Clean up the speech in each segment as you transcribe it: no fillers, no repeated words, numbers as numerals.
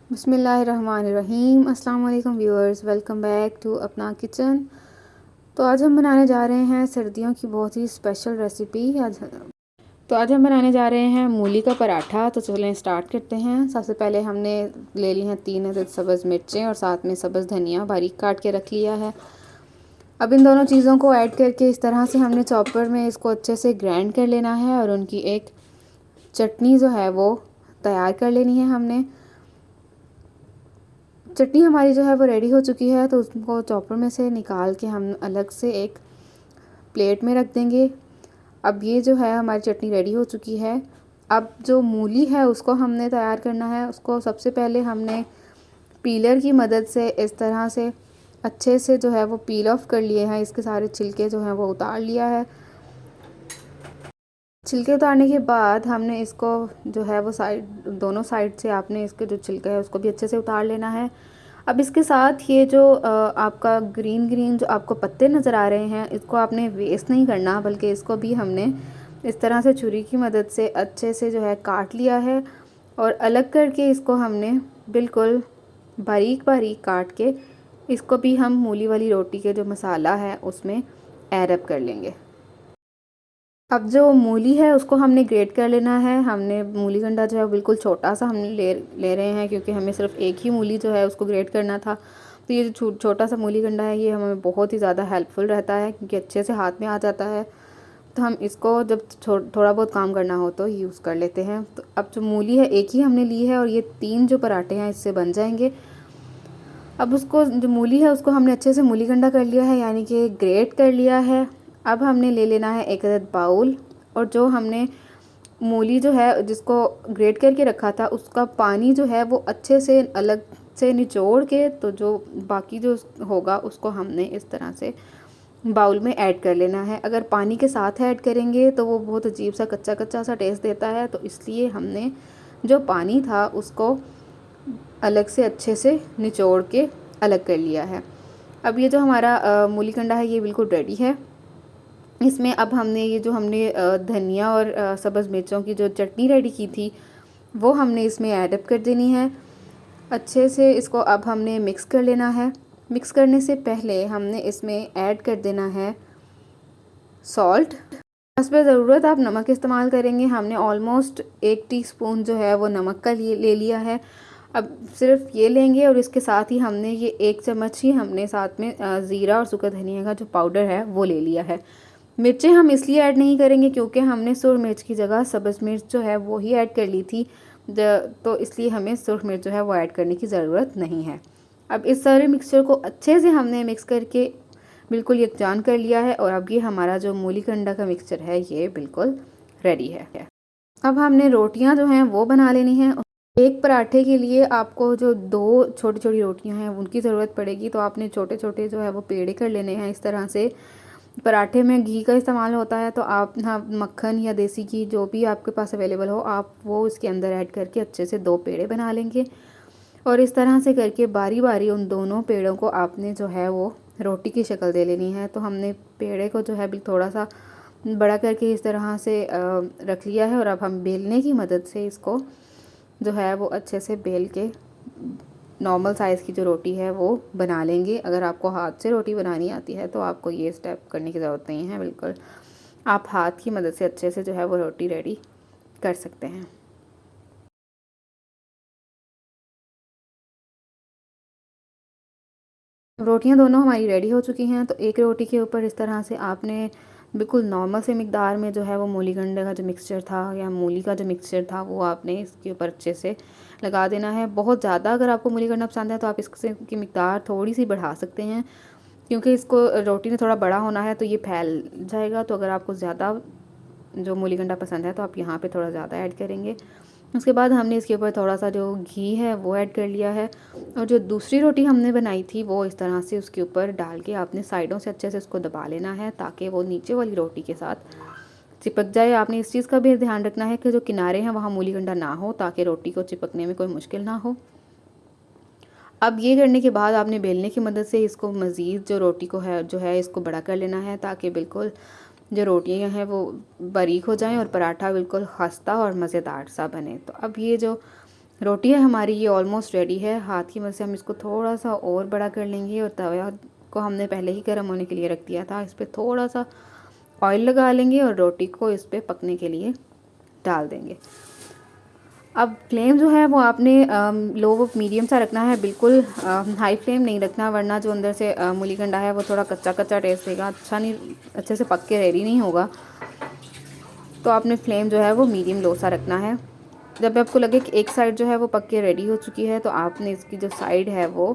बिस्मिल्लाहिर्रहमानिर्रहीम। अस्सलाम वालेकुम व्यूअर्स, वेलकम बैक टू अपना किचन। तो आज हम बनाने जा रहे हैं सर्दियों की बहुत ही स्पेशल रेसिपी। आज हम बनाने जा रहे हैं मूली का पराठा। तो चलें स्टार्ट करते हैं। सबसे पहले हमने ले ली हैं 3 अदद सब्ज़ मिर्चें और साथ में सब्ज़ धनिया बारीक काट के रख लिया है। अब इन दोनों चीज़ों को ऐड करके इस तरह से हमने चॉपर में इसको अच्छे से ग्राइंड कर लेना है और उनकी एक चटनी जो है वो तैयार कर लेनी है। हमने चटनी हमारी जो है वो रेडी हो चुकी है, तो उसको चॉपर में से निकाल के हम अलग से एक प्लेट में रख देंगे। अब ये जो है हमारी चटनी रेडी हो चुकी है। अब जो मूली है उसको हमने तैयार करना है। उसको सबसे पहले हमने पीलर की मदद से इस तरह से अच्छे से जो है वो पील ऑफ कर लिए हैं। इसके सारे छिलके जो हैं वो उतार लिया है। छिलके उतारने के बाद हमने इसको जो है वो दोनों साइड से आपने इसके जो छिलका है उसको भी अच्छे से उतार लेना है। अब इसके साथ ये जो आपका ग्रीन ग्रीन जो आपको पत्ते नज़र आ रहे हैं, इसको आपने वेस्ट नहीं करना, बल्कि इसको भी हमने इस तरह से छुरी की मदद से अच्छे से जो है काट लिया है और अलग करके इसको हमने बिल्कुल बारीक बारीक काट के इसको भी हम मूली वाली रोटी के जो मसाला है उसमें ऐड कर लेंगे। अब जो मूली है उसको हमने ग्रेट कर लेना है। हमने मूली गंडा जो है बिल्कुल छोटा सा हमने ले रहे हैं, क्योंकि हमें सिर्फ एक ही मूली जो है उसको ग्रेट करना था। तो ये जो छोटा सा मूली गंडा है ये हमें बहुत ही ज़्यादा हेल्पफुल रहता है, क्योंकि अच्छे से हाथ में आ जाता है। तो हम इसको जब थोड़ा बहुत काम करना हो तो यूज़ कर लेते हैं। तो अब जो मूली है एक ही हमने ली है और ये 3 जो पराठे हैं इससे बन जाएंगे। अब उसको जो मूली है उसको हमने अच्छे से मूली गंडा कर लिया है, यानी कि ग्रेट कर लिया है। अब हमने ले लेना है एक अदद बाउल, और जो हमने मूली जो है जिसको ग्रेट करके रखा था उसका पानी जो है वो अच्छे से अलग से निचोड़ के, तो जो बाकी जो होगा उसको हमने इस तरह से बाउल में ऐड कर लेना है। अगर पानी के साथ ऐड करेंगे तो वो बहुत अजीब सा कच्चा कच्चा सा टेस्ट देता है, तो इसलिए हमने जो पानी था उसको अलग से अच्छे से निचोड़ के अलग कर लिया है। अब ये जो हमारा मूली कंडा है ये बिल्कुल रेडी है। इसमें अब हमने ये जो हमने धनिया और सब्ज़ मिर्चों की जो चटनी रेडी की थी वो हमने इसमें ऐड कर देनी है। अच्छे से इसको अब हमने मिक्स कर लेना है। मिक्स करने से पहले हमने इसमें ऐड कर देना है सॉल्ट। बस पे ज़रूरत आप नमक इस्तेमाल करेंगे। हमने ऑलमोस्ट 1 टीस्पून जो है वो नमक का ले लिया है। अब सिर्फ ये लेंगे और इसके साथ ही हमने ये 1 चम्मच ही हमने साथ में ज़ीरा और सूखा धनिया का जो पाउडर है वो ले लिया है। मिर्चें हम इसलिए ऐड नहीं करेंगे क्योंकि हमने सुरख मिर्च की जगह सब्ज़ मिर्च जो है वो ही ऐड कर ली थी, तो इसलिए हमें सुरख मिर्च जो है वो ऐड करने की ज़रूरत नहीं है। अब इस सारे मिक्सचर को अच्छे से हमने मिक्स करके बिल्कुल यकजान कर लिया है, और अब ये हमारा जो मूली कंडा का मिक्सचर है ये बिल्कुल रेडी है। अब हमने रोटियां जो हैं वो बना लेनी हैं। एक पराठे के लिए आपको जो 2 छोटी छोटी रोटियां हैं उनकी ज़रूरत पड़ेगी, तो आपने छोटे छोटे जो है वो पेड़े कर लेने हैं। इस तरह से पराठे में घी का इस्तेमाल होता है, तो आप हाँ मक्खन या देसी घी जो भी आपके पास अवेलेबल हो आप वो इसके अंदर ऐड करके अच्छे से 2 पेड़े बना लेंगे। और इस तरह से करके बारी बारी उन दोनों पेड़ों को आपने जो है वो रोटी की शक्ल दे लेनी है। तो हमने पेड़े को जो है भी थोड़ा सा बड़ा करके इस तरह से रख लिया है, और अब हम बेलने की मदद से इसको जो है वो अच्छे से बेल के नॉर्मल साइज़ की जो रोटी है वो बना लेंगे। अगर आपको हाथ से रोटी बनानी आती है तो आपको ये स्टेप करने की ज़रूरत नहीं है, बिल्कुल आप हाथ की मदद से अच्छे से जो है वो रोटी रेडी कर सकते हैं। रोटियां दोनों हमारी रेडी हो चुकी हैं। तो एक रोटी के ऊपर इस तरह से आपने बिल्कुल नॉर्मल से मिकदार में जो है वो मूली गंडे का जो मिक्सचर था या मूली का जो मिक्सचर था वो आपने इसके ऊपर अच्छे से लगा देना है। बहुत ज़्यादा अगर आपको मूली गंडा पसंद है तो आप इससे की मिकदार थोड़ी सी बढ़ा सकते हैं, क्योंकि इसको रोटी में थोड़ा बड़ा होना है तो ये फैल जाएगा। तो अगर आपको ज़्यादा जो मूली गंडा पसंद है तो आप यहाँ पे थोड़ा ज़्यादा ऐड करेंगे। उसके बाद हमने इसके ऊपर थोड़ा सा जो घी है वो ऐड कर लिया है, और जो दूसरी रोटी हमने बनाई थी वो इस तरह से उसके ऊपर डाल के आपने साइडों से अच्छे से उसको दबा लेना है, ताकि वो नीचे वाली रोटी के साथ चिपक जाए। आपने इस चीज़ का भी ध्यान रखना है कि जो किनारे हैं वहाँ मूली गंडा ना हो, ताकि रोटी को चिपकने में कोई मुश्किल ना हो। अब ये करने के बाद आपने बेलने की मदद से इसको मज़ीद जो रोटी को है जो है इसको बड़ा कर लेना है, ताकि बिल्कुल जो रोटियां हैं वो बारीक हो जाएं और पराठा बिल्कुल खस्ता और मज़ेदार सा बने। तो अब ये जो रोटी है हमारी ये ऑलमोस्ट रेडी है। हाथ की मदद से हम इसको थोड़ा सा और बड़ा कर लेंगे और तवा को हमने पहले ही गर्म होने के लिए रख दिया था। इस पर थोड़ा सा ऑयल लगा लेंगे और रोटी को इस पर पकने के लिए डाल देंगे। अब फ्लेम जो है वो आपने लो मीडियम सा रखना है, बिल्कुल हाई फ्लेम नहीं रखना, वरना जो अंदर से मूली कंडा है वो थोड़ा कच्चा कच्चा टेस्ट देगा, अच्छा नहीं, अच्छे से पक के रेडी नहीं होगा। तो आपने फ्लेम जो है वो मीडियम लो सा रखना है। जब आपको लगे कि एक साइड जो है वो पक के रेडी हो चुकी है तो आपने इसकी जो साइड है वो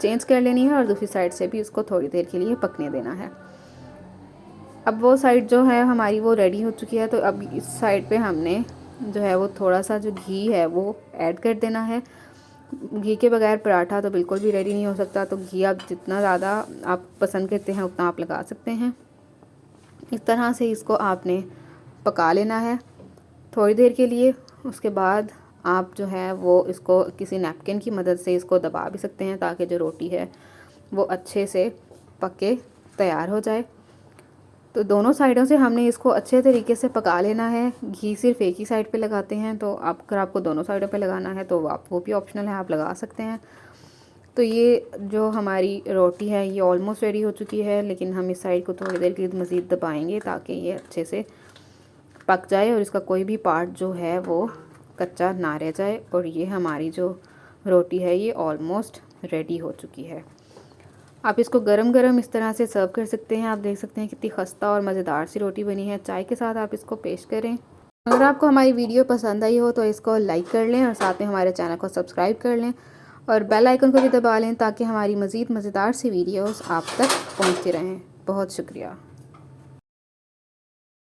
चेंज कर लेनी है और दूसरी साइड से भी इसको थोड़ी देर के लिए पकने देना है। अब वो साइड जो है हमारी वो रेडी हो चुकी है, तो अब इस साइड पे हमने जो है वो थोड़ा सा जो घी है वो ऐड कर देना है। घी के बगैर पराठा तो बिल्कुल भी रेडी नहीं हो सकता, तो घी आप जितना ज़्यादा आप पसंद करते हैं उतना आप लगा सकते हैं। इस तरह से इसको आपने पका लेना है थोड़ी देर के लिए। उसके बाद आप जो है वो इसको किसी नैपकिन की मदद से इसको दबा भी सकते हैं ताकि जो रोटी है वो अच्छे से पक के तैयार हो जाए। तो दोनों साइडों से हमने इसको अच्छे तरीके से पका लेना है। घी सिर्फ एक ही साइड पे लगाते हैं, तो आप अगर आपको दोनों साइडों पे लगाना है तो आप वो भी ऑप्शनल है, आप लगा सकते हैं। तो ये जो हमारी रोटी है ये ऑलमोस्ट रेडी हो चुकी है, लेकिन हम इस साइड को थोड़ी देर के लिए मज़ीद दबाएंगे ताकि ये अच्छे से पक जाए और इसका कोई भी पार्ट जो है वो कच्चा ना रह जाए। और ये हमारी जो रोटी है ये ऑलमोस्ट रेडी हो चुकी है। आप इसको गरम गरम इस तरह से सर्व कर सकते हैं। आप देख सकते हैं कितनी खस्ता और मज़ेदार सी रोटी बनी है। चाय के साथ आप इसको पेश करें। अगर आपको हमारी वीडियो पसंद आई हो तो इसको लाइक कर लें और साथ में हमारे चैनल को सब्सक्राइब कर लें और बेल आइकन को भी दबा लें ताकि हमारी मज़ीद मज़ेदार सी वीडियोस आप तक पहुंचती रहें। बहुत शुक्रिया।